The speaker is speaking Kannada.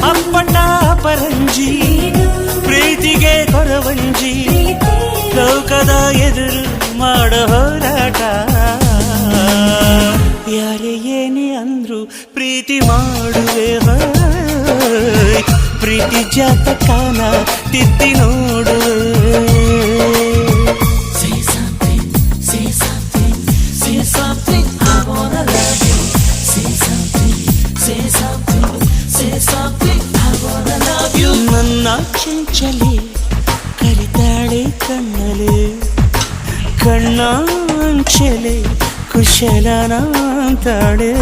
ಅಪ್ಪಟ ಪರಂಜಿ ಪ್ರೀತಿಗೆ ಕೊರವಂಜಿ ಲೋಕದ ಎದುರು ಮಾಡೋ ಹೋರಾಟ ಯಾರೇ ಏನೇ ಅಂದ್ರು ಪ್ರೀತಿ ಮಾಡುವೆ ಪ್ರೀತಿ ಜಾತಕನ ತಿದ್ದಿ ನೋಡುವೆ ನನ್ನ ಚಂಚಲೆ ಕರಿತಾಳೆ ಕಣ್ಣಲೆ ಕಣ್ಣಾಂಚಲೆ ಕುಶಲನಾಂತಾಳೆ